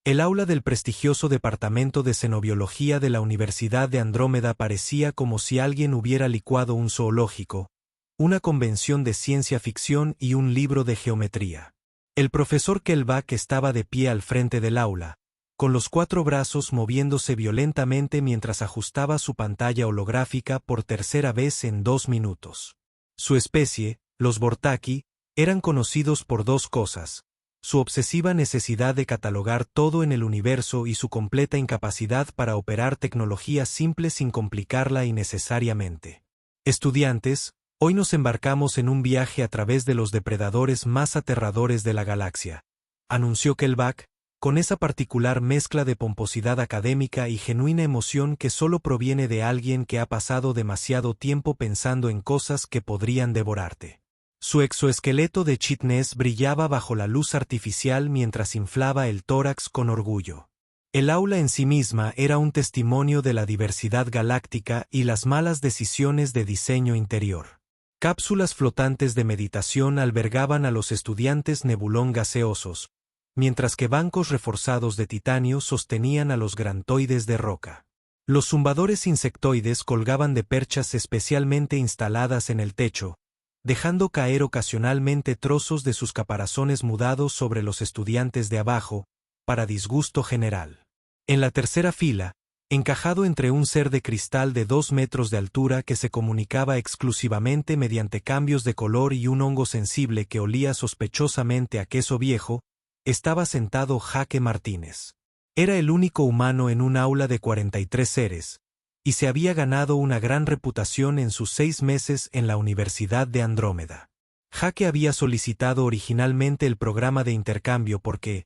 El aula del prestigioso Departamento de Xenobiología de la Universidad de Andrómeda parecía como si alguien hubiera licuado un zoológico, una convención de ciencia ficción y un libro de geometría. El profesor Kellback estaba de pie al frente del aula, con los 4 brazos moviéndose violentamente mientras ajustaba su pantalla holográfica por tercera vez en 2 minutos. Su especie, los Bortaki, eran conocidos por 2 cosas: su obsesiva necesidad de catalogar todo en el universo y su completa incapacidad para operar tecnología simple sin complicarla innecesariamente. Estudiantes, hoy nos embarcamos en un viaje a través de los depredadores más aterradores de la galaxia, anunció Kellback, con esa particular mezcla de pomposidad académica y genuina emoción que solo proviene de alguien que ha pasado demasiado tiempo pensando en cosas que podrían devorarte. Su exoesqueleto de chitnés brillaba bajo la luz artificial mientras inflaba el tórax con orgullo. El aula en sí misma era un testimonio de la diversidad galáctica y las malas decisiones de diseño interior. Cápsulas flotantes de meditación albergaban a los estudiantes nebulón gaseosos, mientras que bancos reforzados de titanio sostenían a los grantoides de roca. Los zumbadores insectoides colgaban de perchas especialmente instaladas en el techo, dejando caer ocasionalmente trozos de sus caparazones mudados sobre los estudiantes de abajo, para disgusto general. En la tercera fila, encajado entre un ser de cristal de 2 metros de altura que se comunicaba exclusivamente mediante cambios de color y un hongo sensible que olía sospechosamente a queso viejo, estaba sentado Jake Martínez. Era el único humano en un aula de 43 seres, y se había ganado una gran reputación en sus 6 meses en la Universidad de Andrómeda. Jake había solicitado originalmente el programa de intercambio porque,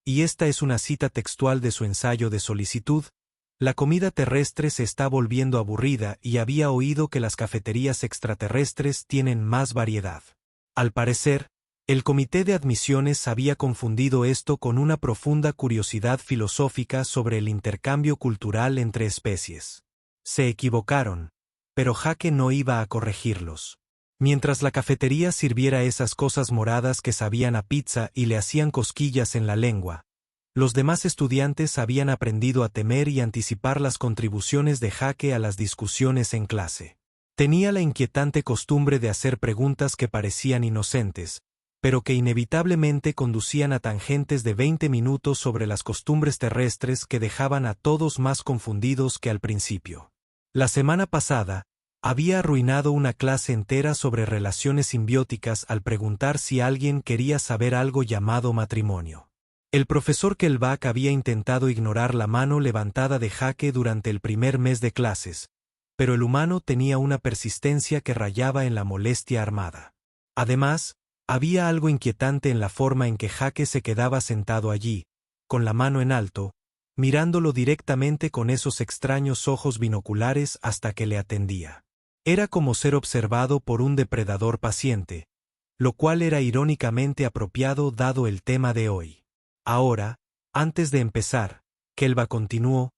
y esta es una cita textual de su ensayo de solicitud, la comida terrestre se está volviendo aburrida y había oído que las cafeterías extraterrestres tienen más variedad. Al parecer, el comité de admisiones había confundido esto con una profunda curiosidad filosófica sobre el intercambio cultural entre especies. Se equivocaron, pero Jake no iba a corregirlos. Mientras la cafetería sirviera esas cosas moradas que sabían a pizza y le hacían cosquillas en la lengua, los demás estudiantes habían aprendido a temer y anticipar las contribuciones de Jake a las discusiones en clase. Tenía la inquietante costumbre de hacer preguntas que parecían inocentes, pero que inevitablemente conducían a tangentes de 20 minutos sobre las costumbres terrestres que dejaban a todos más confundidos que al principio. La semana pasada, había arruinado una clase entera sobre relaciones simbióticas al preguntar si alguien quería saber algo llamado matrimonio. El profesor Kellback había intentado ignorar la mano levantada de Jake durante el primer mes de clases, pero el humano tenía una persistencia que rayaba en la molestia armada. Además, había algo inquietante en la forma en que Jake se quedaba sentado allí, con la mano en alto, mirándolo directamente con esos extraños ojos binoculares hasta que le atendía. Era como ser observado por un depredador paciente, lo cual era irónicamente apropiado dado el tema de hoy. Ahora, antes de empezar, Kellback continuó,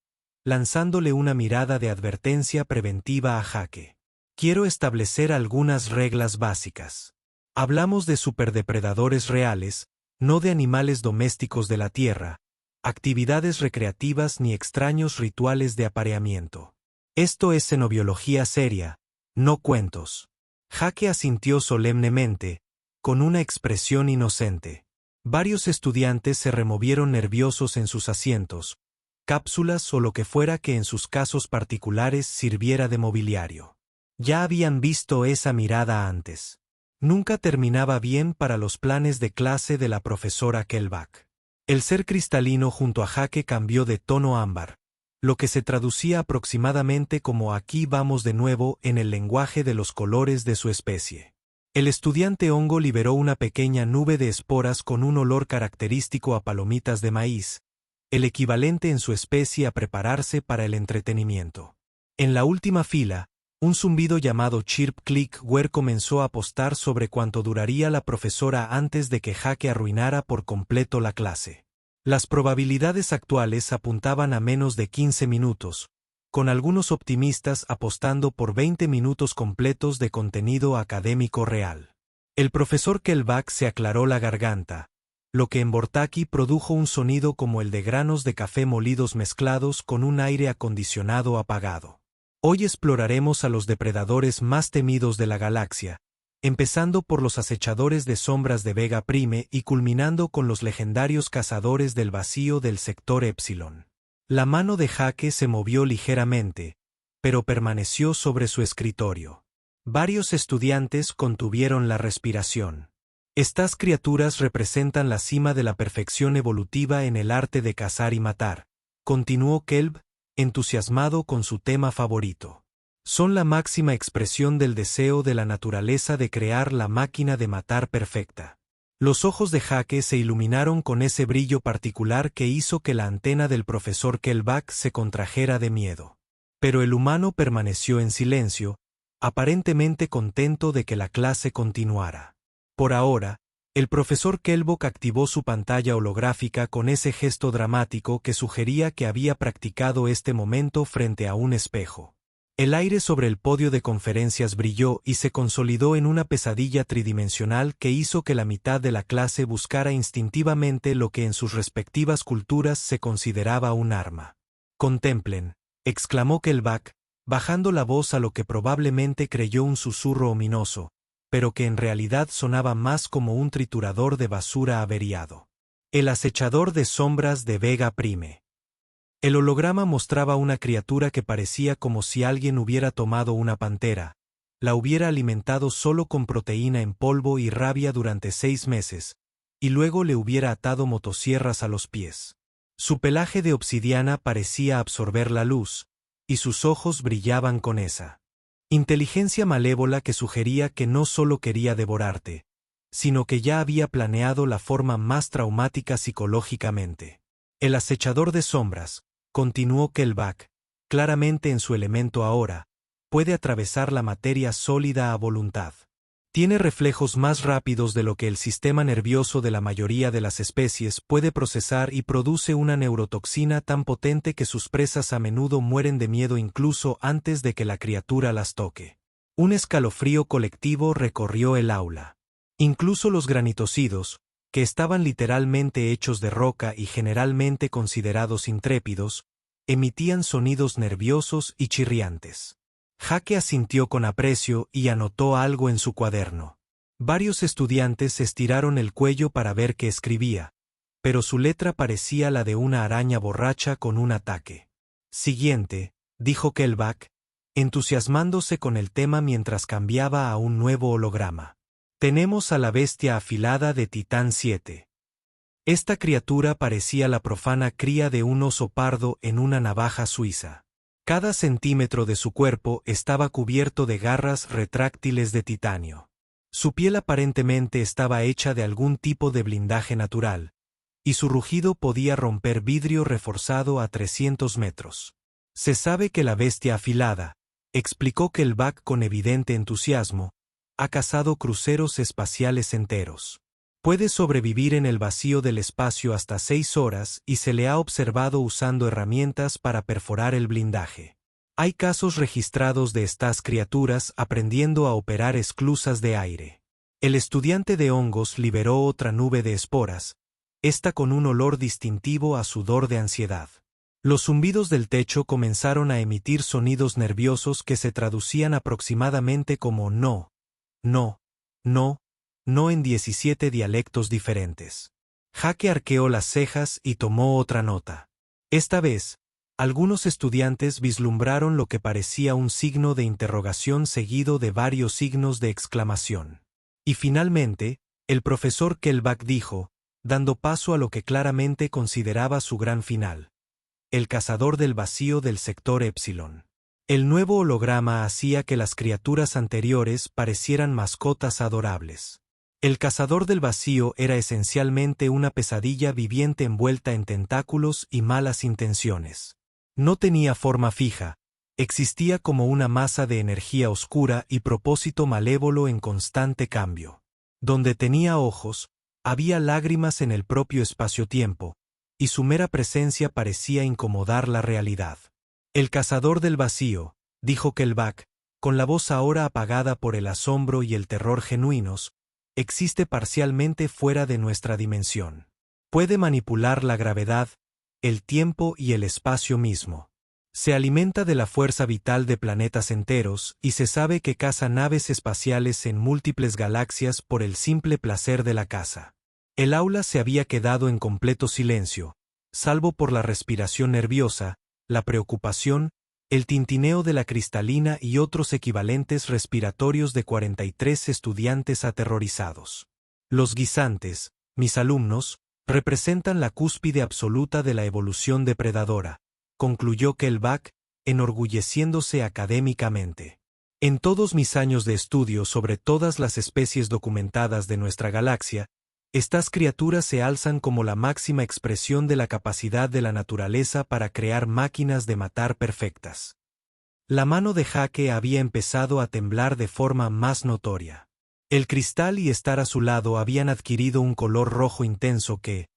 lanzándole una mirada de advertencia preventiva a Jake. Quiero establecer algunas reglas básicas. Hablamos de superdepredadores reales, no de animales domésticos de la Tierra, actividades recreativas ni extraños rituales de apareamiento. Esto es xenobiología seria, no cuentos. Jake asintió solemnemente, con una expresión inocente. Varios estudiantes se removieron nerviosos en sus asientos, cápsulas o lo que fuera que en sus casos particulares sirviera de mobiliario. Ya habían visto esa mirada antes. Nunca terminaba bien para los planes de clase de la profesora Kellback. El ser cristalino junto a Jake cambió de tono ámbar, lo que se traducía aproximadamente como aquí vamos de nuevo en el lenguaje de los colores de su especie. El estudiante hongo liberó una pequeña nube de esporas con un olor característico a palomitas de maíz, el equivalente en su especie a prepararse para el entretenimiento. En la última fila, un zumbido llamado Chirp Click Where comenzó a apostar sobre cuánto duraría la profesora antes de que Jake arruinara por completo la clase. Las probabilidades actuales apuntaban a menos de 15 minutos, con algunos optimistas apostando por 20 minutos completos de contenido académico real. El profesor Kellback se aclaró la garganta, lo que en Bortaki produjo un sonido como el de granos de café molidos mezclados con un aire acondicionado apagado. Hoy exploraremos a los depredadores más temidos de la galaxia, empezando por los acechadores de sombras de Vega Prime y culminando con los legendarios cazadores del vacío del sector Epsilon. La mano de Jake se movió ligeramente, pero permaneció sobre su escritorio. Varios estudiantes contuvieron la respiración. Estas criaturas representan la cima de la perfección evolutiva en el arte de cazar y matar, continuó Kelb, entusiasmado con su tema favorito. Son la máxima expresión del deseo de la naturaleza de crear la máquina de matar perfecta. Los ojos de Jake se iluminaron con ese brillo particular que hizo que la antena del profesor Kelbak se contrajera de miedo. Pero el humano permaneció en silencio, aparentemente contento de que la clase continuara. Por ahora, el profesor Kelbok activó su pantalla holográfica con ese gesto dramático que sugería que había practicado este momento frente a un espejo. El aire sobre el podio de conferencias brilló y se consolidó en una pesadilla tridimensional que hizo que la mitad de la clase buscara instintivamente lo que en sus respectivas culturas se consideraba un arma. «Contemplen», exclamó Kelbak, bajando la voz a lo que probablemente creyó un susurro ominoso, pero que en realidad sonaba más como un triturador de basura averiado. El acechador de sombras de Vega Prime. El holograma mostraba una criatura que parecía como si alguien hubiera tomado una pantera, la hubiera alimentado solo con proteína en polvo y rabia durante 6 meses, y luego le hubiera atado motosierras a los pies. Su pelaje de obsidiana parecía absorber la luz, y sus ojos brillaban con esa inteligencia malévola que sugería que no solo quería devorarte, sino que ya había planeado la forma más traumática psicológicamente. El acechador de sombras, continuó Kelbak, claramente en su elemento ahora, puede atravesar la materia sólida a voluntad. Tiene reflejos más rápidos de lo que el sistema nervioso de la mayoría de las especies puede procesar y produce una neurotoxina tan potente que sus presas a menudo mueren de miedo incluso antes de que la criatura las toque. Un escalofrío colectivo recorrió el aula. Incluso los granitocidos, que estaban literalmente hechos de roca y generalmente considerados intrépidos, emitían sonidos nerviosos y chirriantes. Jake asintió con aprecio y anotó algo en su cuaderno. Varios estudiantes estiraron el cuello para ver qué escribía, pero su letra parecía la de una araña borracha con un ataque. Siguiente, dijo Kelbak, entusiasmándose con el tema mientras cambiaba a un nuevo holograma. Tenemos a la bestia afilada de Titán 7. Esta criatura parecía la profana cría de un oso pardo en una navaja suiza. Cada centímetro de su cuerpo estaba cubierto de garras retráctiles de titanio. Su piel aparentemente estaba hecha de algún tipo de blindaje natural, y su rugido podía romper vidrio reforzado a 300 metros. Se sabe que la bestia afilada, explicó Kelbak con evidente entusiasmo, ha cazado cruceros espaciales enteros. Puede sobrevivir en el vacío del espacio hasta 6 horas y se le ha observado usando herramientas para perforar el blindaje. Hay casos registrados de estas criaturas aprendiendo a operar esclusas de aire. El estudiante de hongos liberó otra nube de esporas, esta con un olor distintivo a sudor de ansiedad. Los zumbidos del techo comenzaron a emitir sonidos nerviosos que se traducían aproximadamente como no, no, no, no en 17 dialectos diferentes. Jake arqueó las cejas y tomó otra nota. Esta vez, algunos estudiantes vislumbraron lo que parecía un signo de interrogación seguido de varios signos de exclamación. Y finalmente, el profesor Kelbak dijo, dando paso a lo que claramente consideraba su gran final. El cazador del vacío del sector Epsilon. El nuevo holograma hacía que las criaturas anteriores parecieran mascotas adorables. El cazador del vacío era esencialmente una pesadilla viviente envuelta en tentáculos y malas intenciones. No tenía forma fija, existía como una masa de energía oscura y propósito malévolo en constante cambio. Donde tenía ojos, había lágrimas en el propio espacio-tiempo, y su mera presencia parecía incomodar la realidad. El cazador del vacío, dijo Kelbak, con la voz ahora apagada por el asombro y el terror genuinos, existe parcialmente fuera de nuestra dimensión. Puede manipular la gravedad, el tiempo y el espacio mismo. Se alimenta de la fuerza vital de planetas enteros y se sabe que caza naves espaciales en múltiples galaxias por el simple placer de la caza. El aula se había quedado en completo silencio, salvo por la respiración nerviosa, la preocupación, el tintineo de la cristalina y otros equivalentes respiratorios de 43 estudiantes aterrorizados. Los guisantes, mis alumnos, representan la cúspide absoluta de la evolución depredadora, concluyó Kellback, enorgulleciéndose académicamente. En todos mis años de estudio sobre todas las especies documentadas de nuestra galaxia, estas criaturas se alzan como la máxima expresión de la capacidad de la naturaleza para crear máquinas de matar perfectas. La mano de Jake había empezado a temblar de forma más notoria. El cristal y estar a su lado habían adquirido un color rojo intenso que,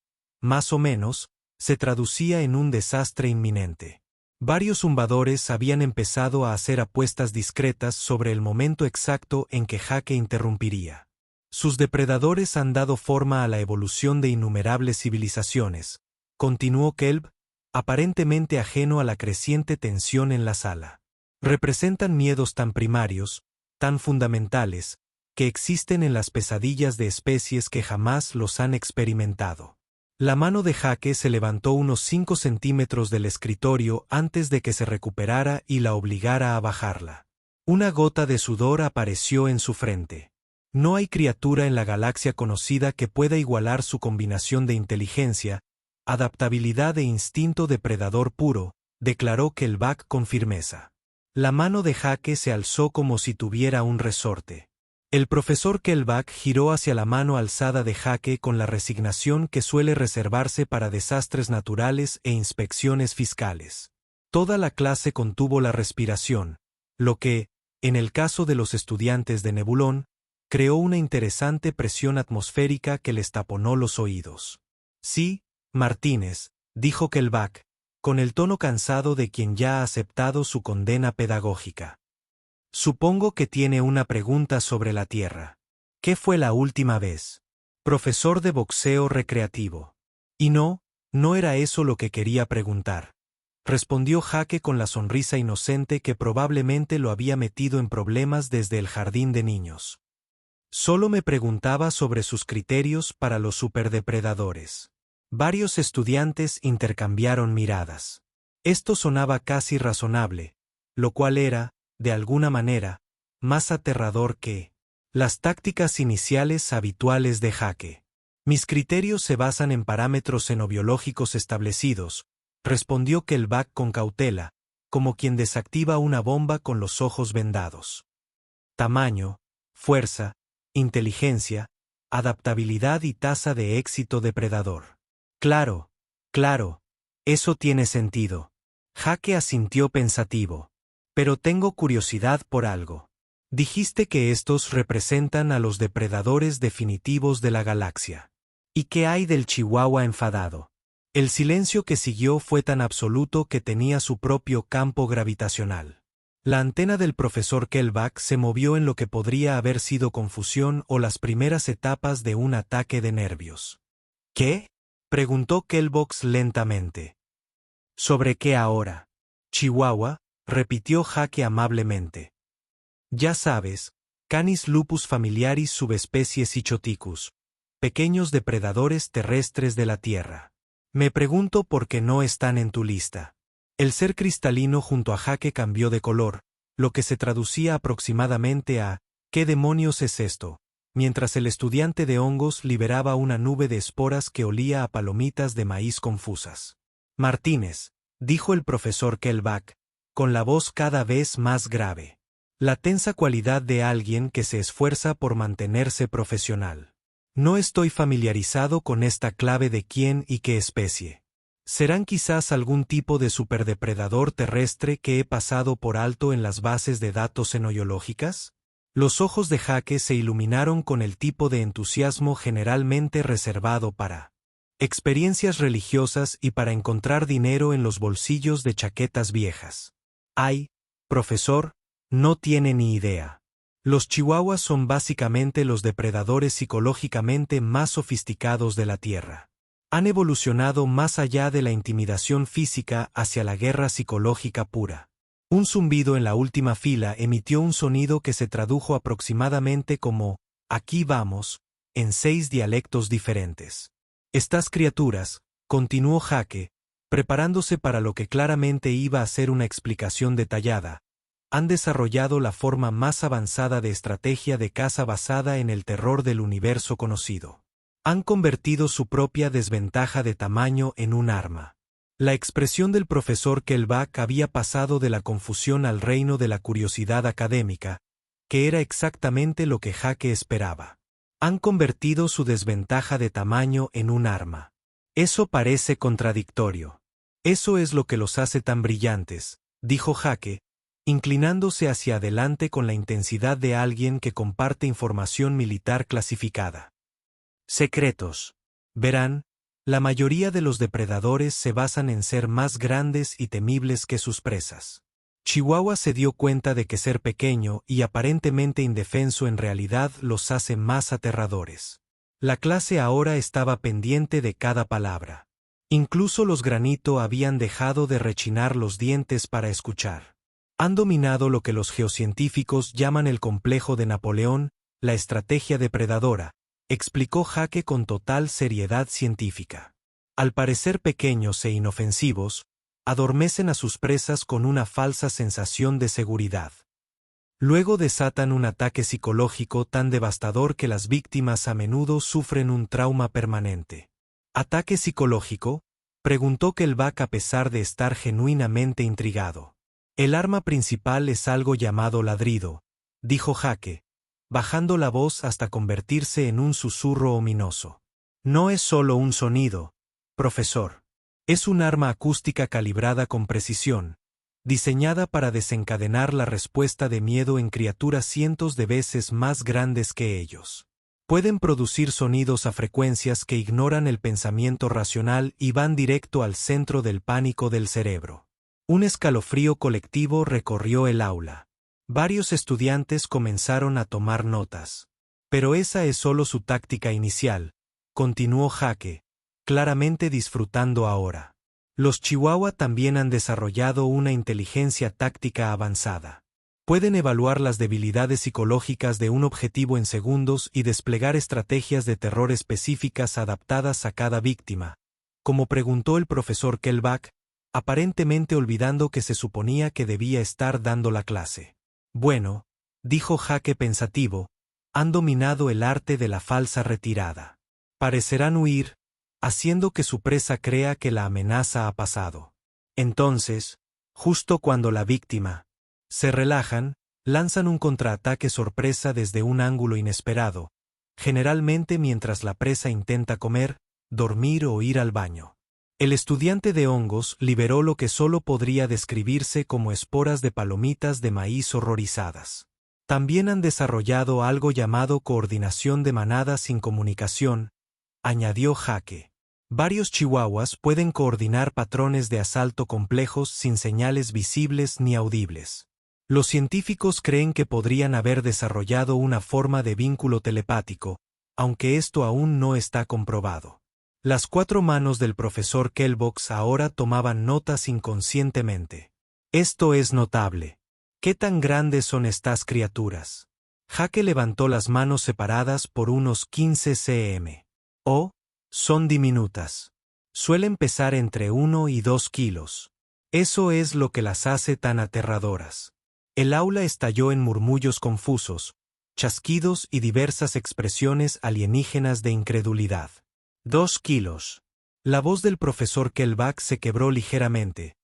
más o menos, se traducía en un desastre inminente. Varios zumbadores habían empezado a hacer apuestas discretas sobre el momento exacto en que Jake interrumpiría. Sus depredadores han dado forma a la evolución de innumerables civilizaciones, continuó Kelb, aparentemente ajeno a la creciente tensión en la sala. Representan miedos tan primarios, tan fundamentales, que existen en las pesadillas de especies que jamás los han experimentado. La mano de Jake se levantó unos 5 centímetros del escritorio antes de que se recuperara y la obligara a bajarla. Una gota de sudor apareció en su frente. No hay criatura en la galaxia conocida que pueda igualar su combinación de inteligencia, adaptabilidad e instinto depredador puro, declaró Kellback con firmeza. La mano de Jake se alzó como si tuviera un resorte. El profesor Kellback giró hacia la mano alzada de Jake con la resignación que suele reservarse para desastres naturales e inspecciones fiscales. Toda la clase contuvo la respiración, lo que, en el caso de los estudiantes de Nebulón, creó una interesante presión atmosférica que les taponó los oídos. Sí, Martínez, dijo Kellback, con el tono cansado de quien ya ha aceptado su condena pedagógica. Supongo que tiene una pregunta sobre la Tierra. ¿Qué fue la última vez? Profesor de boxeo recreativo. Y no era eso lo que quería preguntar. Respondió Jake con la sonrisa inocente que probablemente lo había metido en problemas desde el jardín de niños. Solo me preguntaba sobre sus criterios para los superdepredadores. Varios estudiantes intercambiaron miradas. Esto sonaba casi razonable, lo cual era, de alguna manera, más aterrador que las tácticas iniciales habituales de Jake. Mis criterios se basan en parámetros xenobiológicos establecidos, respondió Kellback con cautela, como quien desactiva una bomba con los ojos vendados. Tamaño, fuerza, inteligencia, adaptabilidad y tasa de éxito depredador. Claro, eso tiene sentido. Jake asintió pensativo. Pero tengo curiosidad por algo. Dijiste que estos representan a los depredadores definitivos de la galaxia. ¿Y qué hay del chihuahua enfadado? El silencio que siguió fue tan absoluto que tenía su propio campo gravitacional. La antena del profesor Kellback se movió en lo que podría haber sido confusión o las primeras etapas de un ataque de nervios. ¿Qué? Preguntó Kellbox lentamente. ¿Sobre qué ahora? Chihuahua, repitió Jake amablemente. Ya sabes, Canis lupus familiaris subespecie Cychoticus, pequeños depredadores terrestres de la Tierra. Me pregunto por qué no están en tu lista. El ser cristalino junto a Jake cambió de color, lo que se traducía aproximadamente a ¿qué demonios es esto?, mientras el estudiante de hongos liberaba una nube de esporas que olía a palomitas de maíz confusas. Martínez, dijo el profesor Kellback, con la voz cada vez más grave. La tensa cualidad de alguien que se esfuerza por mantenerse profesional. No estoy familiarizado con esta clave de quién y qué especie. ¿Serán quizás algún tipo de superdepredador terrestre que he pasado por alto en las bases de datos xenobiológicas? Los ojos de Jake se iluminaron con el tipo de entusiasmo generalmente reservado para experiencias religiosas y para encontrar dinero en los bolsillos de chaquetas viejas. Ay, profesor, no tiene ni idea. Los chihuahuas son básicamente los depredadores psicológicamente más sofisticados de la Tierra. Han evolucionado más allá de la intimidación física hacia la guerra psicológica pura. Un zumbido en la última fila emitió un sonido que se tradujo aproximadamente como «aquí vamos», en 6 dialectos diferentes. Estas criaturas, continuó Jake, preparándose para lo que claramente iba a ser una explicación detallada, han desarrollado la forma más avanzada de estrategia de caza basada en el terror del universo conocido. Han convertido su propia desventaja de tamaño en un arma. La expresión del profesor Kelbach había pasado de la confusión al reino de la curiosidad académica, que era exactamente lo que Jake esperaba. Han convertido su desventaja de tamaño en un arma. Eso parece contradictorio. Eso es lo que los hace tan brillantes, dijo Jake, inclinándose hacia adelante con la intensidad de alguien que comparte información militar clasificada. Secretos. Verán, la mayoría de los depredadores se basan en ser más grandes y temibles que sus presas. Chihuahua se dio cuenta de que ser pequeño y aparentemente indefenso en realidad los hace más aterradores. La clase ahora estaba pendiente de cada palabra. Incluso los Granito habían dejado de rechinar los dientes para escuchar. Han dominado lo que los geocientíficos llaman el complejo de Napoleón, la estrategia depredadora, explicó Jake con total seriedad científica. Al parecer pequeños e inofensivos, adormecen a sus presas con una falsa sensación de seguridad. Luego desatan un ataque psicológico tan devastador que las víctimas a menudo sufren un trauma permanente. ¿Ataque psicológico?, preguntó Kelbach a pesar de estar genuinamente intrigado. El arma principal es algo llamado ladrido, dijo Jake, bajando la voz hasta convertirse en un susurro ominoso. No es solo un sonido, profesor. Es un arma acústica calibrada con precisión, diseñada para desencadenar la respuesta de miedo en criaturas cientos de veces más grandes que ellos. Pueden producir sonidos a frecuencias que ignoran el pensamiento racional y van directo al centro del pánico del cerebro. Un escalofrío colectivo recorrió el aula. Varios estudiantes comenzaron a tomar notas. Pero esa es solo su táctica inicial, continuó Jake, claramente disfrutando ahora. Los Chihuahua también han desarrollado una inteligencia táctica avanzada. Pueden evaluar las debilidades psicológicas de un objetivo en segundos y desplegar estrategias de terror específicas adaptadas a cada víctima, como preguntó el profesor Kelbach, aparentemente olvidando que se suponía que debía estar dando la clase. Bueno, dijo Jake pensativo, han dominado el arte de la falsa retirada. Parecerán huir, haciendo que su presa crea que la amenaza ha pasado. Entonces, justo cuando la víctima se relajan, lanzan un contraataque sorpresa desde un ángulo inesperado, generalmente mientras la presa intenta comer, dormir o ir al baño. El estudiante de hongos liberó lo que solo podría describirse como esporas de palomitas de maíz horrorizadas. También han desarrollado algo llamado coordinación de manada sin comunicación, añadió Jake. Varios chihuahuas pueden coordinar patrones de asalto complejos sin señales visibles ni audibles. Los científicos creen que podrían haber desarrollado una forma de vínculo telepático, aunque esto aún no está comprobado. Las 4 manos del profesor Kelbach ahora tomaban notas inconscientemente. Esto es notable. ¿Qué tan grandes son estas criaturas? Jake levantó las manos separadas por unos 15 cm. Oh, son diminutas. Suelen pesar entre 1 y 2 kilos. Eso es lo que las hace tan aterradoras. El aula estalló en murmullos confusos, chasquidos y diversas expresiones alienígenas de incredulidad. 2 kilos. La voz del profesor Kelbach se quebró ligeramente,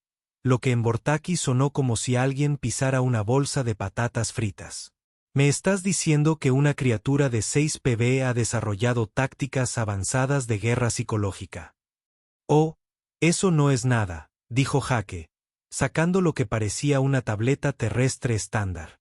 lo que en Bortaki sonó como si alguien pisara una bolsa de patatas fritas. ¿Me estás diciendo que una criatura de 6 pb ha desarrollado tácticas avanzadas de guerra psicológica? Oh, eso no es nada, dijo Jake, sacando lo que parecía una tableta terrestre estándar.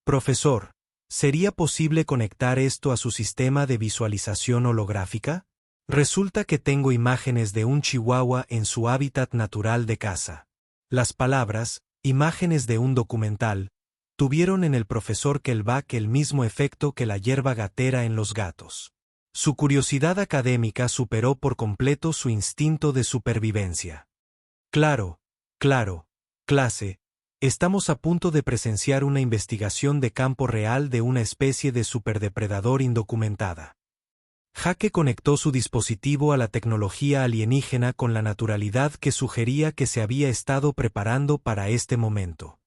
Profesor, ¿sería posible conectar esto a su sistema de visualización holográfica? Resulta que tengo imágenes de un chihuahua en su hábitat natural de caza. Las palabras, imágenes de un documental, tuvieron en el profesor Kelbach el mismo efecto que la hierba gatera en los gatos. Su curiosidad académica superó por completo su instinto de supervivencia. Claro, clase, estamos a punto de presenciar una investigación de campo real de una especie de superdepredador indocumentada. Jake conectó su dispositivo a la tecnología alienígena con la naturalidad que sugería que se había estado preparando para este momento.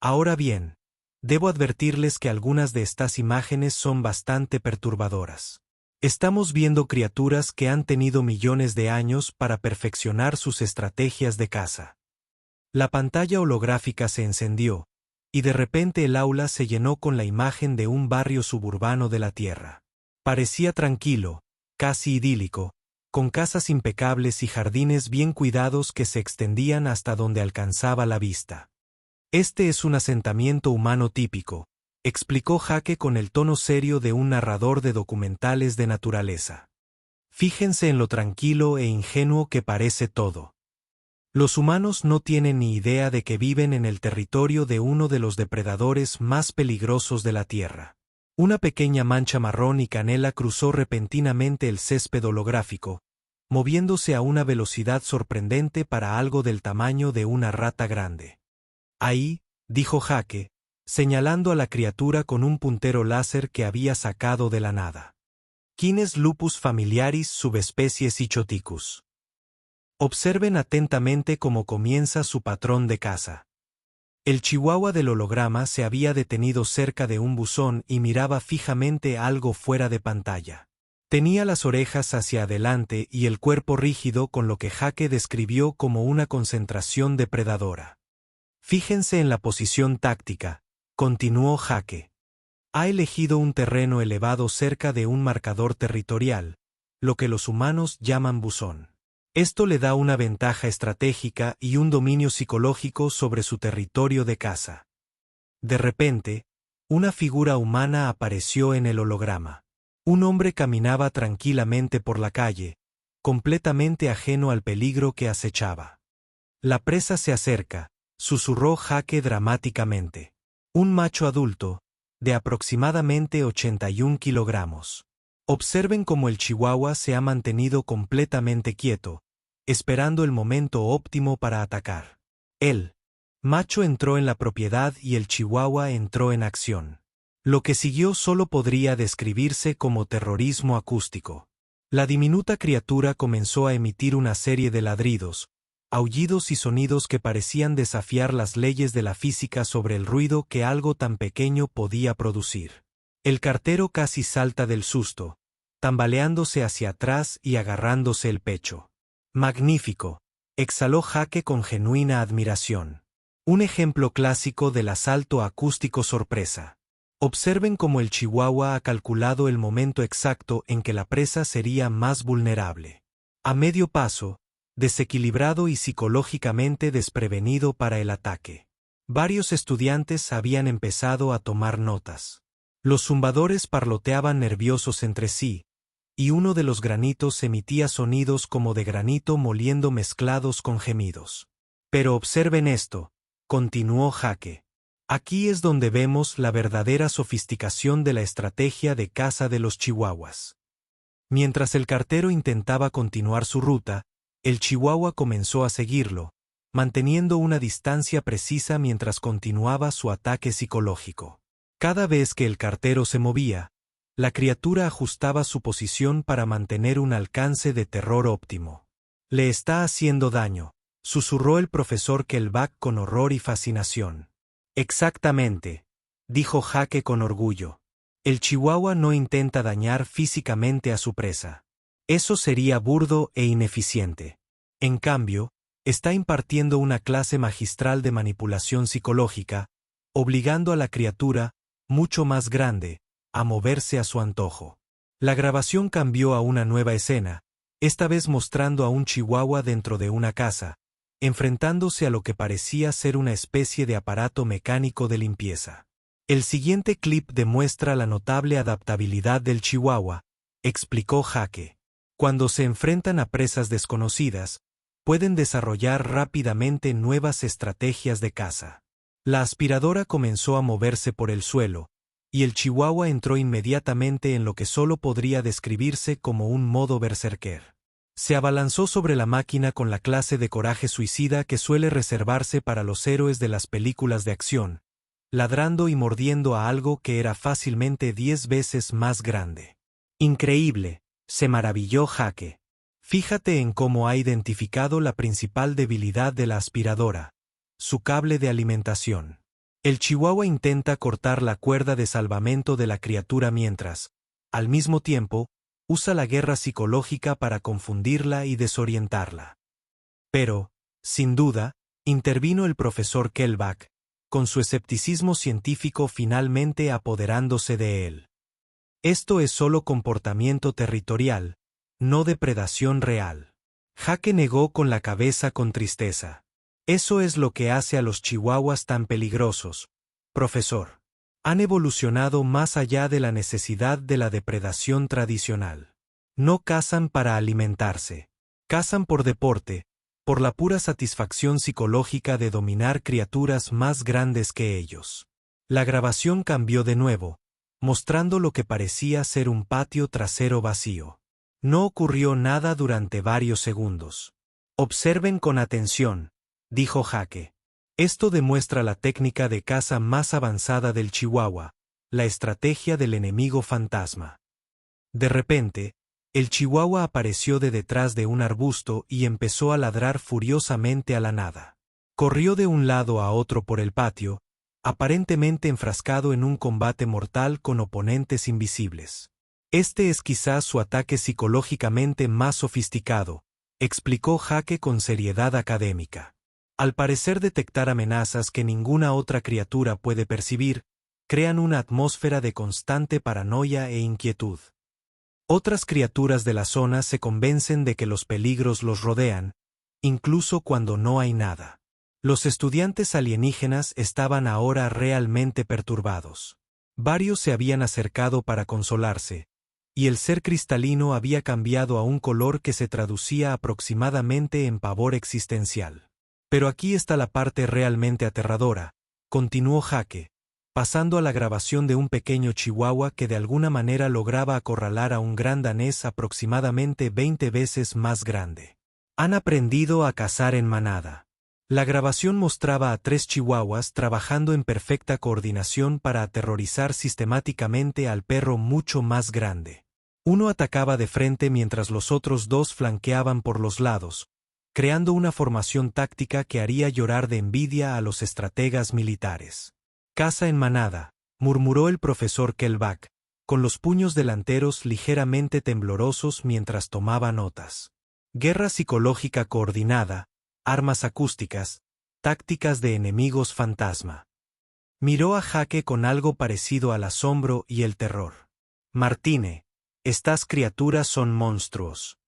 Ahora bien, debo advertirles que algunas de estas imágenes son bastante perturbadoras. Estamos viendo criaturas que han tenido millones de años para perfeccionar sus estrategias de caza. La pantalla holográfica se encendió, y de repente el aula se llenó con la imagen de un barrio suburbano de la Tierra. Parecía tranquilo, casi idílico, con casas impecables y jardines bien cuidados que se extendían hasta donde alcanzaba la vista. Este es un asentamiento humano típico, explicó Jake con el tono serio de un narrador de documentales de naturaleza. Fíjense en lo tranquilo e ingenuo que parece todo. Los humanos no tienen ni idea de que viven en el territorio de uno de los depredadores más peligrosos de la Tierra. Una pequeña mancha marrón y canela cruzó repentinamente el césped holográfico, moviéndose a una velocidad sorprendente para algo del tamaño de una rata grande. Ahí, dijo Jake, señalando a la criatura con un puntero láser que había sacado de la nada. Canis lupus familiaris subespecie Cychoticus. Observen atentamente cómo comienza su patrón de caza. El chihuahua del holograma se había detenido cerca de un buzón y miraba fijamente algo fuera de pantalla. Tenía las orejas hacia adelante y el cuerpo rígido con lo que Jake describió como una concentración depredadora. Fíjense en la posición táctica, continuó Jake. Ha elegido un terreno elevado cerca de un marcador territorial, lo que los humanos llaman buzón. Esto le da una ventaja estratégica y un dominio psicológico sobre su territorio de caza. De repente, una figura humana apareció en el holograma. Un hombre caminaba tranquilamente por la calle, completamente ajeno al peligro que acechaba. La presa se acerca, susurró Jake dramáticamente. Un macho adulto, de aproximadamente 81 kilogramos. Observen cómo el chihuahua se ha mantenido completamente quieto, esperando el momento óptimo para atacar. El macho entró en la propiedad y el chihuahua entró en acción. Lo que siguió solo podría describirse como terrorismo acústico. La diminuta criatura comenzó a emitir una serie de ladridos, aullidos y sonidos que parecían desafiar las leyes de la física sobre el ruido que algo tan pequeño podía producir. El cartero casi salta del susto, tambaleándose hacia atrás y agarrándose el pecho. Magnífico, exhaló Jake con genuina admiración. Un ejemplo clásico del asalto acústico sorpresa. Observen cómo el chihuahua ha calculado el momento exacto en que la presa sería más vulnerable. A medio paso, desequilibrado y psicológicamente desprevenido para el ataque. Varios estudiantes habían empezado a tomar notas. Los zumbadores parloteaban nerviosos entre sí, y uno de los granitos emitía sonidos como de granito moliendo mezclados con gemidos. Pero observen esto, continuó Jake. Aquí es donde vemos la verdadera sofisticación de la estrategia de caza de los chihuahuas. Mientras el cartero intentaba continuar su ruta, el chihuahua comenzó a seguirlo, manteniendo una distancia precisa mientras continuaba su ataque psicológico. Cada vez que el cartero se movía, la criatura ajustaba su posición para mantener un alcance de terror óptimo. Le está haciendo daño, susurró el profesor Kelbach con horror y fascinación. Exactamente, dijo Jake con orgullo. El chihuahua no intenta dañar físicamente a su presa. Eso sería burdo e ineficiente. En cambio, está impartiendo una clase magistral de manipulación psicológica, obligando a la criatura, mucho más grande, a moverse a su antojo. La grabación cambió a una nueva escena, esta vez mostrando a un chihuahua dentro de una casa, enfrentándose a lo que parecía ser una especie de aparato mecánico de limpieza. El siguiente clip demuestra la notable adaptabilidad del chihuahua, explicó Jake. Cuando se enfrentan a presas desconocidas, pueden desarrollar rápidamente nuevas estrategias de caza. La aspiradora comenzó a moverse por el suelo, y el chihuahua entró inmediatamente en lo que solo podría describirse como un modo berserker. Se abalanzó sobre la máquina con la clase de coraje suicida que suele reservarse para los héroes de las películas de acción, ladrando y mordiendo a algo que era fácilmente 10 veces más grande. Increíble, se maravilló Jake. Fíjate en cómo ha identificado la principal debilidad de la aspiradora, su cable de alimentación. El chihuahua intenta cortar la cuerda de salvamento de la criatura mientras, al mismo tiempo, usa la guerra psicológica para confundirla y desorientarla. Pero, sin duda, intervino el profesor Kellback, con su escepticismo científico finalmente apoderándose de él. Esto es solo comportamiento territorial, no depredación real. Jake negó con la cabeza con tristeza. Eso es lo que hace a los chihuahuas tan peligrosos, profesor. Han evolucionado más allá de la necesidad de la depredación tradicional. No cazan para alimentarse. Cazan por deporte, por la pura satisfacción psicológica de dominar criaturas más grandes que ellos. La grabación cambió de nuevo, mostrando lo que parecía ser un patio trasero vacío. No ocurrió nada durante varios segundos. Observen con atención, dijo Jake. Esto demuestra la técnica de caza más avanzada del chihuahua, la estrategia del enemigo fantasma. De repente, el chihuahua apareció de detrás de un arbusto y empezó a ladrar furiosamente a la nada. Corrió de un lado a otro por el patio, aparentemente enfrascado en un combate mortal con oponentes invisibles. Este es quizás su ataque psicológicamente más sofisticado, explicó Jake con seriedad académica. Al parecer detectar amenazas que ninguna otra criatura puede percibir, crean una atmósfera de constante paranoia e inquietud. Otras criaturas de la zona se convencen de que los peligros los rodean, incluso cuando no hay nada. Los estudiantes alienígenas estaban ahora realmente perturbados. Varios se habían acercado para consolarse, y el ser cristalino había cambiado a un color que se traducía aproximadamente en pavor existencial. Pero aquí está la parte realmente aterradora, continuó Jake, pasando a la grabación de un pequeño chihuahua que de alguna manera lograba acorralar a un gran danés aproximadamente 20 veces más grande. Han aprendido a cazar en manada. La grabación mostraba a 3 chihuahuas trabajando en perfecta coordinación para aterrorizar sistemáticamente al perro mucho más grande. Uno atacaba de frente mientras los otros 2 flanqueaban por los lados, creando una formación táctica que haría llorar de envidia a los estrategas militares. Caza en manada, murmuró el profesor Kellback, con los puños delanteros ligeramente temblorosos mientras tomaba notas. Guerra psicológica coordinada, armas acústicas, tácticas de enemigos fantasma. Miró a Jake con algo parecido al asombro y el terror. Martine, estas criaturas son monstruos.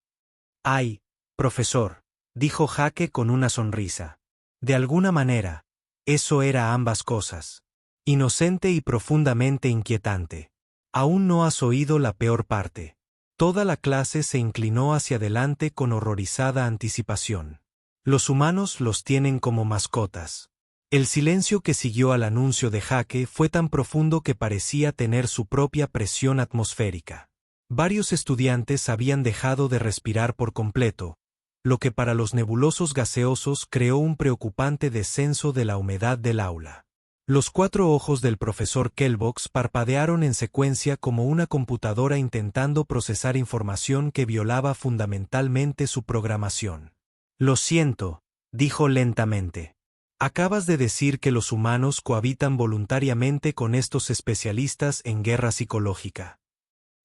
Ay, profesor, dijo Jake con una sonrisa. De alguna manera, eso era ambas cosas. Inocente y profundamente inquietante. Aún no has oído la peor parte. Toda la clase se inclinó hacia adelante con horrorizada anticipación. Los humanos los tienen como mascotas. El silencio que siguió al anuncio de Jake fue tan profundo que parecía tener su propia presión atmosférica. Varios estudiantes habían dejado de respirar por completo, lo que para los nebulosos gaseosos creó un preocupante descenso de la humedad del aula. Los 4 ojos del profesor Kellbox parpadearon en secuencia como una computadora intentando procesar información que violaba fundamentalmente su programación. Lo siento, dijo lentamente. Acabas de decir que los humanos cohabitan voluntariamente con estos especialistas en guerra psicológica.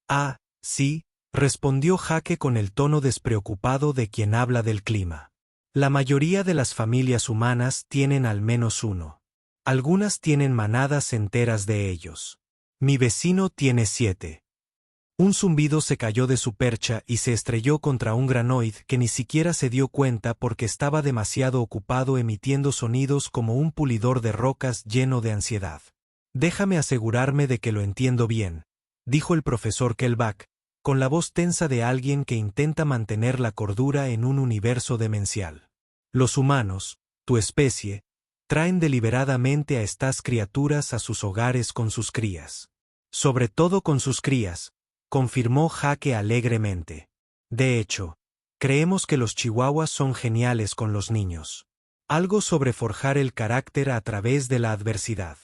Ah, sí, respondió Jake con el tono despreocupado de quien habla del clima. La mayoría de las familias humanas tienen al menos uno. Algunas tienen manadas enteras de ellos. Mi vecino tiene 7. Un zumbido se cayó de su percha y se estrelló contra un granoid que ni siquiera se dio cuenta porque estaba demasiado ocupado emitiendo sonidos como un pulidor de rocas lleno de ansiedad. Déjame asegurarme de que lo entiendo bien, dijo el profesor Kellback, con la voz tensa de alguien que intenta mantener la cordura en un universo demencial. Los humanos, tu especie, traen deliberadamente a estas criaturas a sus hogares con sus crías. Sobre todo con sus crías, confirmó Jaque alegremente. De hecho, creemos que los chihuahuas son geniales con los niños. Algo sobre forjar el carácter a través de la adversidad.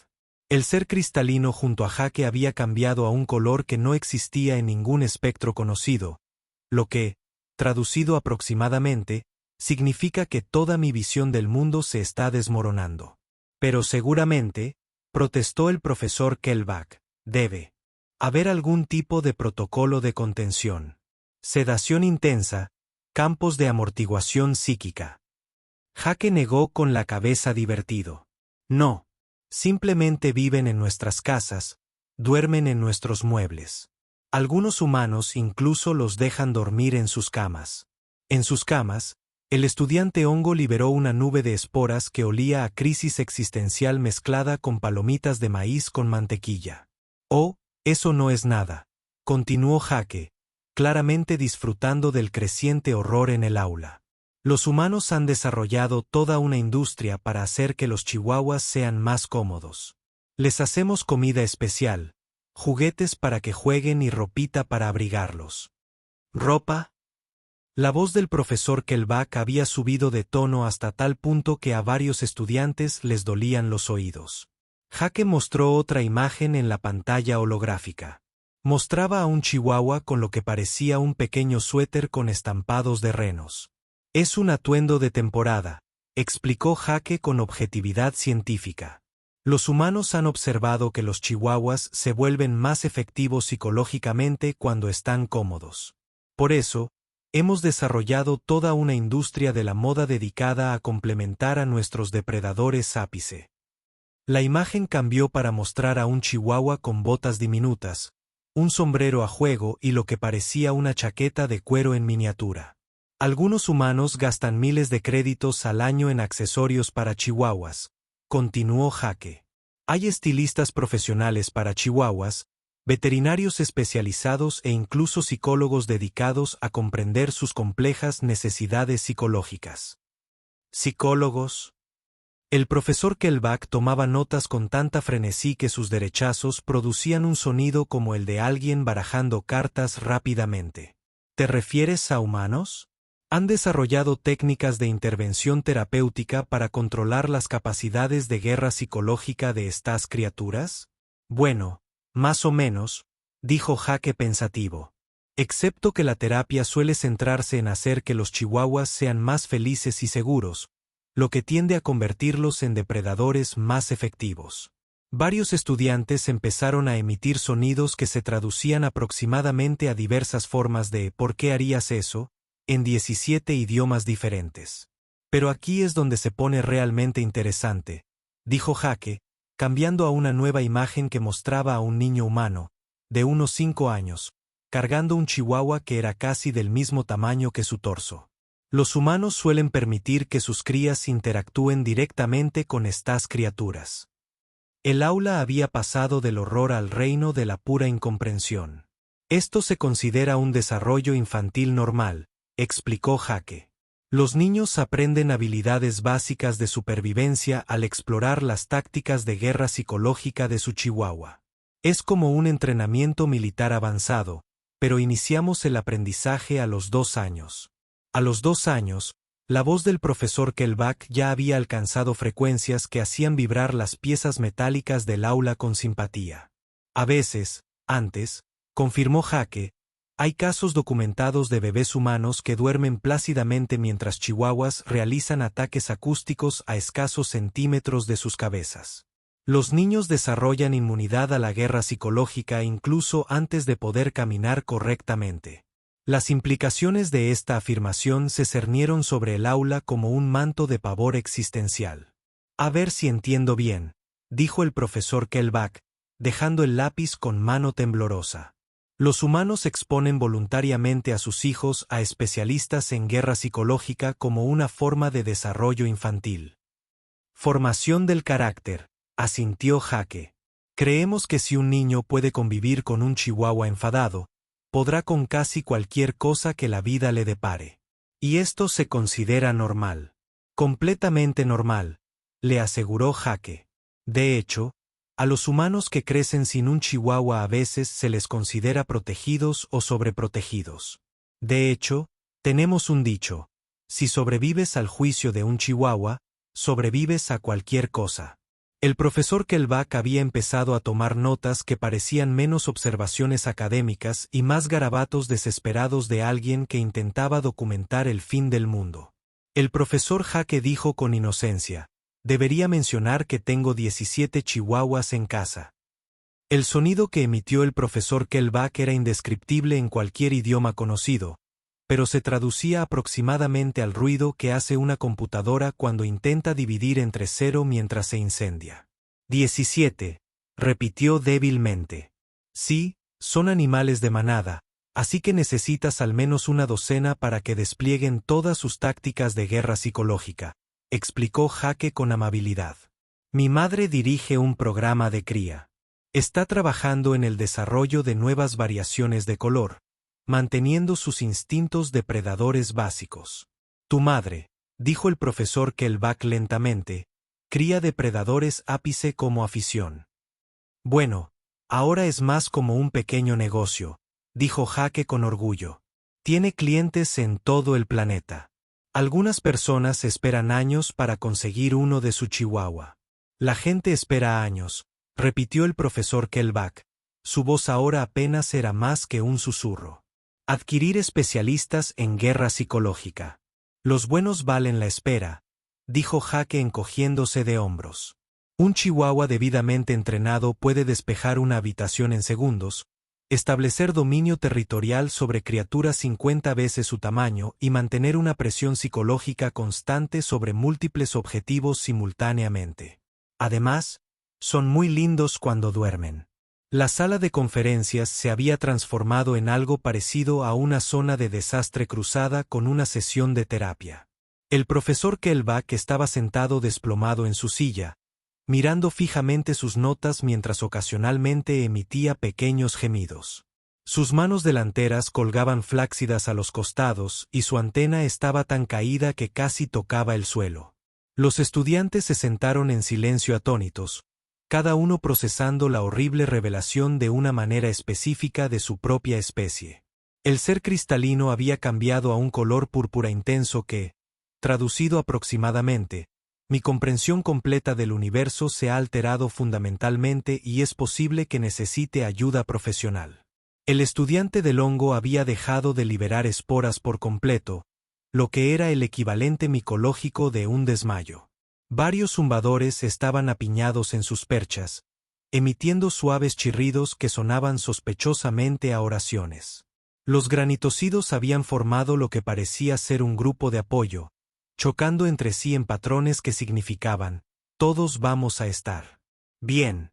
El ser cristalino junto a Jaque había cambiado a un color que no existía en ningún espectro conocido, lo que, traducido aproximadamente, significa que toda mi visión del mundo se está desmoronando. Pero seguramente, protestó el profesor Kellback, debe haber algún tipo de protocolo de contención. Sedación intensa, campos de amortiguación psíquica. Jaque negó con la cabeza divertido. No, simplemente viven en nuestras casas, duermen en nuestros muebles. Algunos humanos incluso los dejan dormir en sus camas. En sus camas, el estudiante hongo liberó una nube de esporas que olía a crisis existencial mezclada con palomitas de maíz con mantequilla. Oh, eso no es nada, continuó Jaque, claramente disfrutando del creciente horror en el aula. Los humanos han desarrollado toda una industria para hacer que los chihuahuas sean más cómodos. Les hacemos comida especial, juguetes para que jueguen y ropita para abrigarlos. ¿Ropa? La voz del profesor Kellback había subido de tono hasta tal punto que a varios estudiantes les dolían los oídos. Jaque mostró otra imagen en la pantalla holográfica. Mostraba a un chihuahua con lo que parecía un pequeño suéter con estampados de renos. Es un atuendo de temporada, explicó Jaque con objetividad científica. Los humanos han observado que los chihuahuas se vuelven más efectivos psicológicamente cuando están cómodos. Por eso, hemos desarrollado toda una industria de la moda dedicada a complementar a nuestros depredadores ápice. La imagen cambió para mostrar a un chihuahua con botas diminutas, un sombrero a juego y lo que parecía una chaqueta de cuero en miniatura. Algunos humanos gastan miles de créditos al año en accesorios para chihuahuas, continuó Jaque. Hay estilistas profesionales para chihuahuas, veterinarios especializados e incluso psicólogos dedicados a comprender sus complejas necesidades psicológicas. ¿Psicólogos? El profesor Kellback tomaba notas con tanta frenesí que sus derechazos producían un sonido como el de alguien barajando cartas rápidamente. ¿Te refieres a humanos? Han desarrollado técnicas de intervención terapéutica para controlar las capacidades de guerra psicológica de estas criaturas? Bueno, más o menos, dijo Jaque pensativo. Excepto que la terapia suele centrarse en hacer que los chihuahuas sean más felices y seguros, lo que tiende a convertirlos en depredadores más efectivos. Varios estudiantes empezaron a emitir sonidos que se traducían aproximadamente a diversas formas de ¿por qué harías eso?, en 17 idiomas diferentes. Pero aquí es donde se pone realmente interesante, dijo Jaque, cambiando a una nueva imagen que mostraba a un niño humano, de unos 5 años, cargando un chihuahua que era casi del mismo tamaño que su torso. Los humanos suelen permitir que sus crías interactúen directamente con estas criaturas. El aula había pasado del horror al reino de la pura incomprensión. Esto se considera un desarrollo infantil normal, explicó Jaque. Los niños aprenden habilidades básicas de supervivencia al explorar las tácticas de guerra psicológica de su chihuahua. Es como un entrenamiento militar avanzado, pero iniciamos el aprendizaje a los 2 años. A los 2 años, la voz del profesor Kellback ya había alcanzado frecuencias que hacían vibrar las piezas metálicas del aula con simpatía. A veces, antes, confirmó Jaque, hay casos documentados de bebés humanos que duermen plácidamente mientras chihuahuas realizan ataques acústicos a escasos centímetros de sus cabezas. Los niños desarrollan inmunidad a la guerra psicológica incluso antes de poder caminar correctamente. Las implicaciones de esta afirmación se cernieron sobre el aula como un manto de pavor existencial. A ver si entiendo bien, dijo el profesor Kellback, dejando el lápiz con mano temblorosa. Los humanos exponen voluntariamente a sus hijos a especialistas en guerra psicológica como una forma de desarrollo infantil. Formación del carácter, asintió Jaque. Creemos que si un niño puede convivir con un chihuahua enfadado, podrá con casi cualquier cosa que la vida le depare. Y esto se considera normal. Completamente normal, le aseguró Jaque. De hecho, A los humanos que crecen sin un chihuahua a veces se les considera protegidos o sobreprotegidos. De hecho, tenemos un dicho: si sobrevives al juicio de un chihuahua, sobrevives a cualquier cosa. El profesor Kellback había empezado a tomar notas que parecían menos observaciones académicas y más garabatos desesperados de alguien que intentaba documentar el fin del mundo. El profesor Jake dijo con inocencia: debería mencionar que tengo 17 chihuahuas en casa. El sonido que emitió el profesor Kellback era indescriptible en cualquier idioma conocido, pero se traducía aproximadamente al ruido que hace una computadora cuando intenta dividir entre cero mientras se incendia. 17, repitió débilmente. Sí, son animales de manada, así que necesitas al menos una docena para que desplieguen todas sus tácticas de guerra psicológica, explicó Jake con amabilidad. Mi madre dirige un programa de cría. Está trabajando en el desarrollo de nuevas variaciones de color, manteniendo sus instintos depredadores básicos. Tu madre, dijo el profesor Kellback lentamente, cría depredadores ápice como afición. Bueno, ahora es más como un pequeño negocio, dijo Jake con orgullo. Tiene clientes en todo el planeta. Algunas personas esperan años para conseguir uno de su chihuahua. La gente espera años, repitió el profesor Kellback. Su voz ahora apenas era más que un susurro. Adquirir especialistas en guerra psicológica. Los buenos valen la espera, dijo Jake encogiéndose de hombros. Un chihuahua debidamente entrenado puede despejar una habitación en segundos, establecer dominio territorial sobre criaturas 50 veces su tamaño y mantener una presión psicológica constante sobre múltiples objetivos simultáneamente. Además, son muy lindos cuando duermen. La sala de conferencias se había transformado en algo parecido a una zona de desastre cruzada con una sesión de terapia. El profesor Kellback estaba sentado desplomado en su silla, mirando fijamente sus notas mientras ocasionalmente emitía pequeños gemidos. Sus manos delanteras colgaban flácidas a los costados y su antena estaba tan caída que casi tocaba el suelo. Los estudiantes se sentaron en silencio atónitos, cada uno procesando la horrible revelación de una manera específica de su propia especie. El ser cristalino había cambiado a un color púrpura intenso que, traducido aproximadamente, mi comprensión completa del universo se ha alterado fundamentalmente y es posible que necesite ayuda profesional. El estudiante del hongo había dejado de liberar esporas por completo, lo que era el equivalente micológico de un desmayo. Varios zumbadores estaban apiñados en sus perchas, emitiendo suaves chirridos que sonaban sospechosamente a oraciones. Los granitocidos habían formado lo que parecía ser un grupo de apoyo, chocando entre sí en patrones que significaban: todos vamos a estar bien.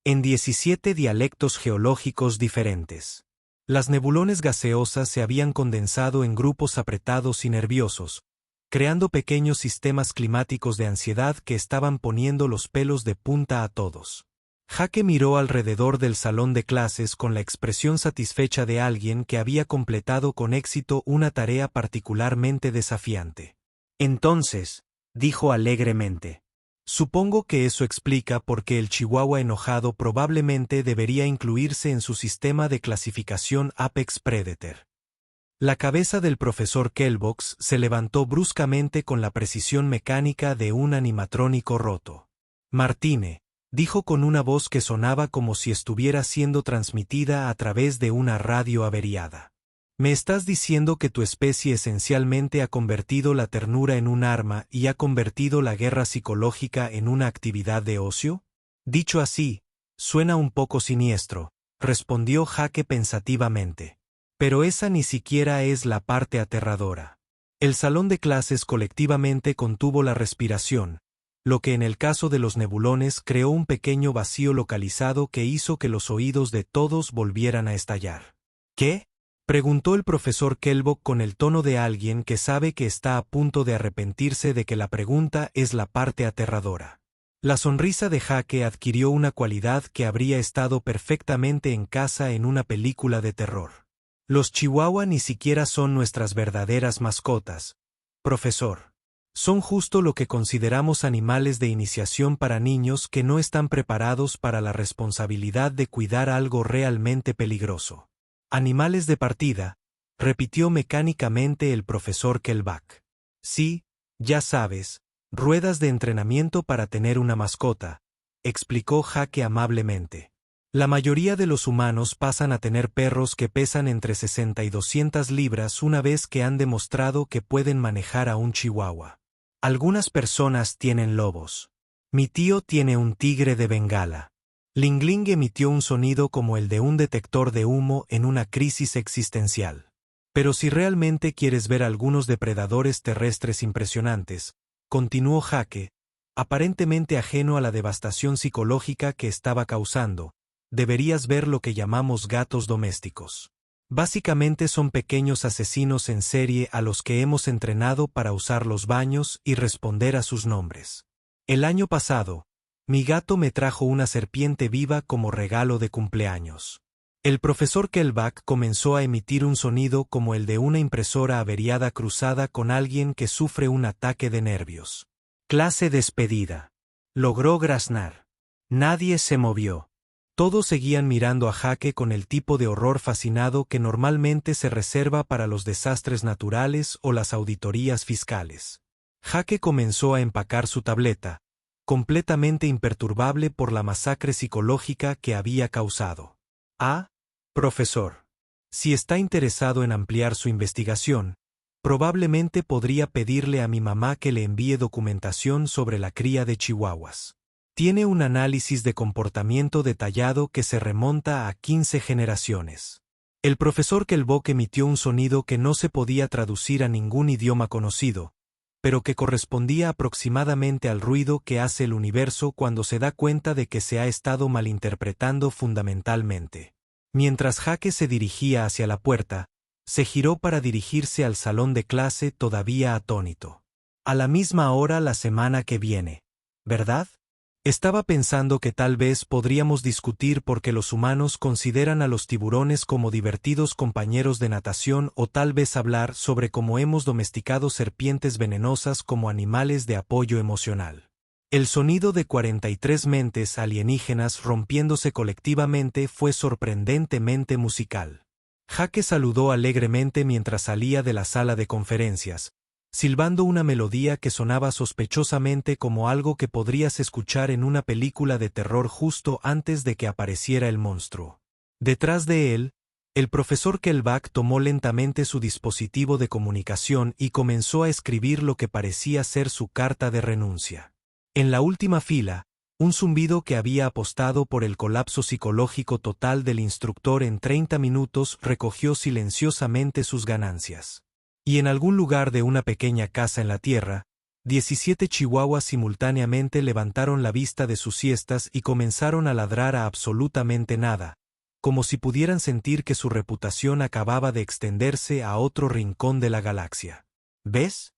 En 17 dialectos geológicos diferentes. Las nebulones gaseosas se habían condensado en grupos apretados y nerviosos, creando pequeños sistemas climáticos de ansiedad que estaban poniendo los pelos de punta a todos. Jake miró alrededor del salón de clases con la expresión satisfecha de alguien que había completado con éxito una tarea particularmente desafiante. Entonces, dijo alegremente, supongo que eso explica por qué el chihuahua enojado probablemente debería incluirse en su sistema de clasificación Apex Predator. La cabeza del profesor Kellback se levantó bruscamente con la precisión mecánica de un animatrónico roto. Martine, dijo con una voz que sonaba como si estuviera siendo transmitida a través de una radio averiada. ¿Me estás diciendo que tu especie esencialmente ha convertido la ternura en un arma y ha convertido la guerra psicológica en una actividad de ocio? Dicho así, suena un poco siniestro, respondió Jake pensativamente. Pero esa ni siquiera es la parte aterradora. El salón de clases colectivamente contuvo la respiración, lo que en el caso de los nebulones creó un pequeño vacío localizado que hizo que los oídos de todos volvieran a estallar. ¿Qué? Preguntó el profesor Kellback con el tono de alguien que sabe que está a punto de arrepentirse de que la pregunta es la parte aterradora. La sonrisa de Jake adquirió una cualidad que habría estado perfectamente en casa en una película de terror. Los chihuahua ni siquiera son nuestras verdaderas mascotas, profesor. Son justo lo que consideramos animales de iniciación para niños que no están preparados para la responsabilidad de cuidar algo realmente peligroso. Animales de partida, repitió mecánicamente el profesor Kellback. Sí, ya sabes, ruedas de entrenamiento para tener una mascota, explicó Jake amablemente. La mayoría de los humanos pasan a tener perros que pesan entre 60 y 200 libras una vez que han demostrado que pueden manejar a un chihuahua. Algunas personas tienen lobos. Mi tío tiene un tigre de Bengala. Ling Ling emitió un sonido como el de un detector de humo en una crisis existencial. Pero si realmente quieres ver algunos depredadores terrestres impresionantes, continuó Jake, aparentemente ajeno a la devastación psicológica que estaba causando, deberías ver lo que llamamos gatos domésticos. Básicamente son pequeños asesinos en serie a los que hemos entrenado para usar los baños y responder a sus nombres. El año pasado, mi gato me trajo una serpiente viva como regalo de cumpleaños. El profesor Kellback comenzó a emitir un sonido como el de una impresora averiada cruzada con alguien que sufre un ataque de nervios. Clase despedida. Logró graznar. Nadie se movió. Todos seguían mirando a Jake con el tipo de horror fascinado que normalmente se reserva para los desastres naturales o las auditorías fiscales. Jake comenzó a empacar su tableta, completamente imperturbable por la masacre psicológica que había causado. Ah, profesor. Si está interesado en ampliar su investigación, probablemente podría pedirle a mi mamá que le envíe documentación sobre la cría de chihuahuas. Tiene un análisis de comportamiento detallado que se remonta a 15 generaciones. El profesor Kellback emitió un sonido que no se podía traducir a ningún idioma conocido, pero que correspondía aproximadamente al ruido que hace el universo cuando se da cuenta de que se ha estado malinterpretando fundamentalmente. Mientras Jake se dirigía hacia la puerta, se giró para dirigirse al salón de clase todavía atónito. A la misma hora la semana que viene, ¿verdad? Estaba pensando que tal vez podríamos discutir por qué los humanos consideran a los tiburones como divertidos compañeros de natación o tal vez hablar sobre cómo hemos domesticado serpientes venenosas como animales de apoyo emocional. El sonido de 43 mentes alienígenas rompiéndose colectivamente fue sorprendentemente musical. Jake saludó alegremente mientras salía de la sala de conferencias, silbando una melodía que sonaba sospechosamente como algo que podrías escuchar en una película de terror justo antes de que apareciera el monstruo. Detrás de él, el profesor Kellback tomó lentamente su dispositivo de comunicación y comenzó a escribir lo que parecía ser su carta de renuncia. En la última fila, un zumbido que había apostado por el colapso psicológico total del instructor en 30 minutos recogió silenciosamente sus ganancias. Y en algún lugar de una pequeña casa en la tierra, 17 chihuahuas simultáneamente levantaron la vista de sus siestas y comenzaron a ladrar a absolutamente nada, como si pudieran sentir que su reputación acababa de extenderse a otro rincón de la galaxia. ¿Ves?